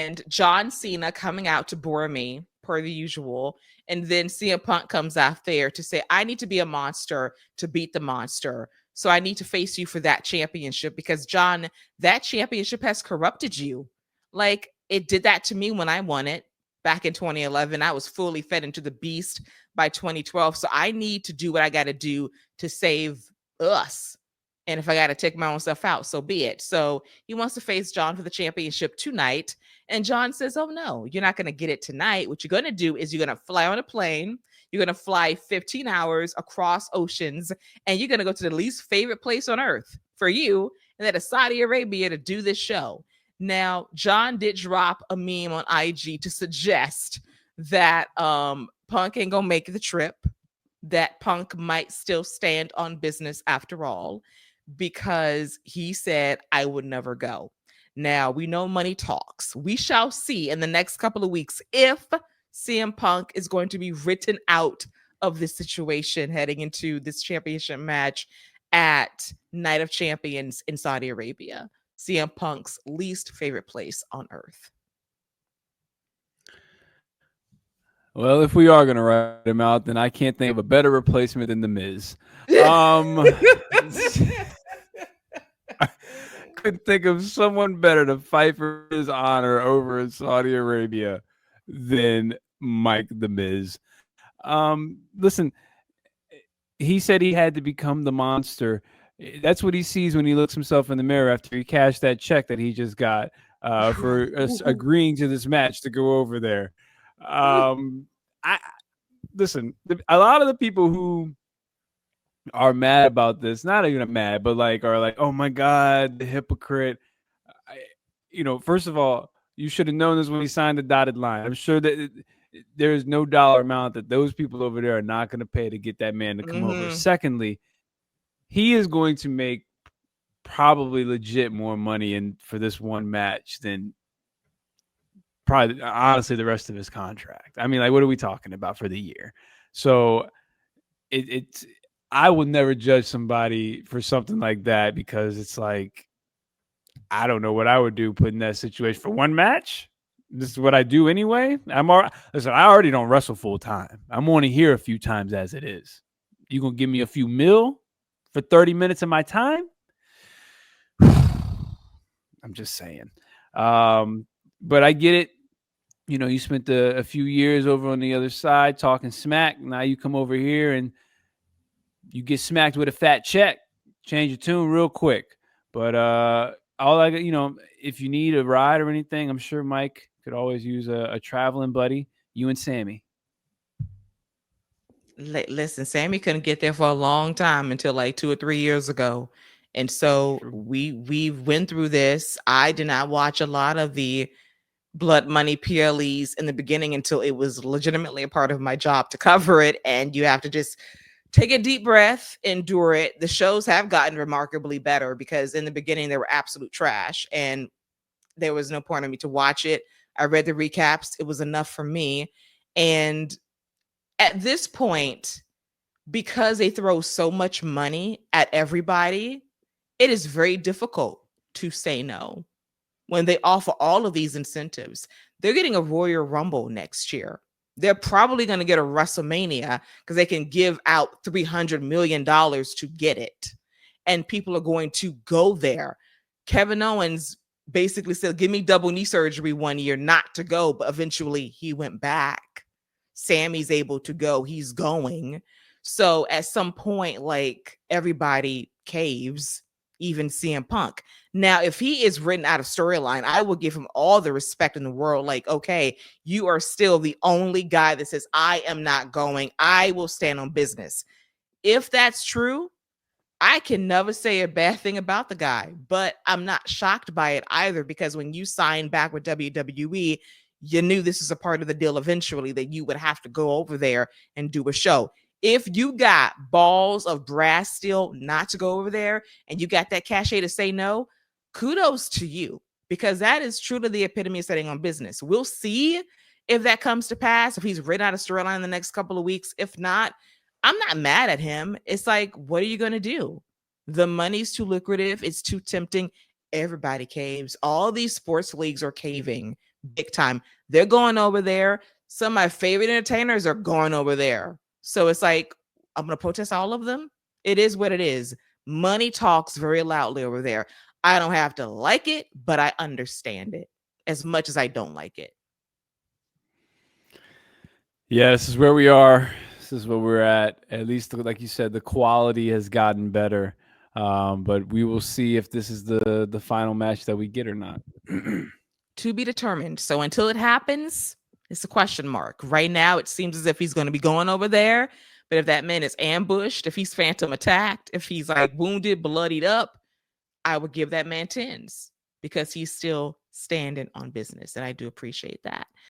and John Cena coming out to bore me per the usual. And then CM Punk comes out there to say, I need to be a monster to beat the monster. So I need to face you for that championship because, John, that championship has corrupted you. Like, it did that to me when I won it back in 2011. I was fully fed into the beast by 2012. So I need to do what I got to do to save us. And if I got to take my own stuff out, so be it. So he wants to face John for the championship tonight. And John says, oh, no, you're not going to get it tonight. What you're going to do is you're going to fly on a plane. You're going to fly 15 hours across oceans. And you're going to go to the least favorite place on earth for you. And that is Saudi Arabia to do this show. Now, John did drop a meme on IG to suggest that Punk ain't going to make the trip, that Punk might still stand on business after all, because he said, I would never go. Now, we know money talks. We shall see in the next couple of weeks if CM Punk is going to be written out of this situation heading into this championship match at Night of Champions in Saudi Arabia. CM Punk's least favorite place on earth. Well, if we are going to write him out, then I can't think of a better replacement than The Miz. I couldn't think of someone better to fight for his honor over in Saudi Arabia than Mike The Miz. Listen, he said he had to become the monster. That's what he sees when he looks himself in the mirror after he cashed that check that he just got for agreeing to this match to go over there. Listen, a lot of the people who are mad about this, not even mad, but are like, oh my God, the hypocrite. First of all, you should have known this when he signed the dotted line. I'm sure that there is no dollar amount that those people over there are not going to pay to get that man to come over. Secondly, he is going to make probably legit more money for this one match than probably, honestly, the rest of his contract. I mean, what are we talking about for the year? So I will never judge somebody for something like that, because it's I don't know what I would do put in that situation for one match. This is what I do anyway. Listen, I already don't wrestle full time. I'm only here a few times as it is. You gonna give me a few mil for 30 minutes of my time? I'm just saying. But I get it. You spent a few years over on the other side talking smack. Now you come over here and you get smacked with a fat check. Change your tune real quick. But if you need a ride or anything, I'm sure Mike could always use a traveling buddy. You and Sammy. Listen, Sammy couldn't get there for a long time until 2 or 3 years ago. And so we went through this. I did not watch a lot of the Blood Money PLEs in the beginning until it was legitimately a part of my job to cover it. And you have to just take a deep breath, endure it. The shows have gotten remarkably better, because in the beginning they were absolute trash and there was no point in me to watch it. I read the recaps. It was enough for me. And at this point, because they throw so much money at everybody, it is very difficult to say no when they offer all of these incentives. They're getting a Royal Rumble next year. They're probably going to get a WrestleMania because they can give out $300 million to get it. And people are going to go there. Kevin Owens basically said, give me double knee surgery one year not to go, but eventually he went back. Sammy's able to go. He's going. So at some point, everybody caves, even CM Punk. Now, if he is written out of storyline, I will give him all the respect in the world. Okay, you are still the only guy that says, I am not going. I will stand on business. If that's true, I can never say a bad thing about the guy, but I'm not shocked by it either, because when you signed back with WWE, you knew this is a part of the deal eventually, that you would have to go over there and do a show. If you got balls of brass steel not to go over there and you got that cachet to say no, kudos to you, because that is truly the epitome of setting on business. We'll see if that comes to pass, if he's written out a storyline in the next couple of weeks. If not, I'm not mad at him. It's what are you going to do? The money's too lucrative. It's too tempting. everybody caves. All these sports leagues are caving big time. They're going over there. Some of my favorite entertainers are going over there. So it's like, I'm going to protest all of them. It is what it is. Money talks very loudly over there. I don't have to like it, but I understand it as much as I don't like it. Yeah, this is where we are. This is where we're at. At least, like you said, the quality has gotten better. But we will see if this is the final match that we get or not. To be determined. So until it happens, it's a question mark. Right now, it seems as if he's going to be going over there. But if that man is ambushed, if he's phantom attacked, if he's like wounded, bloodied up, I would give that man tens because he's still standing on business. And I do appreciate that.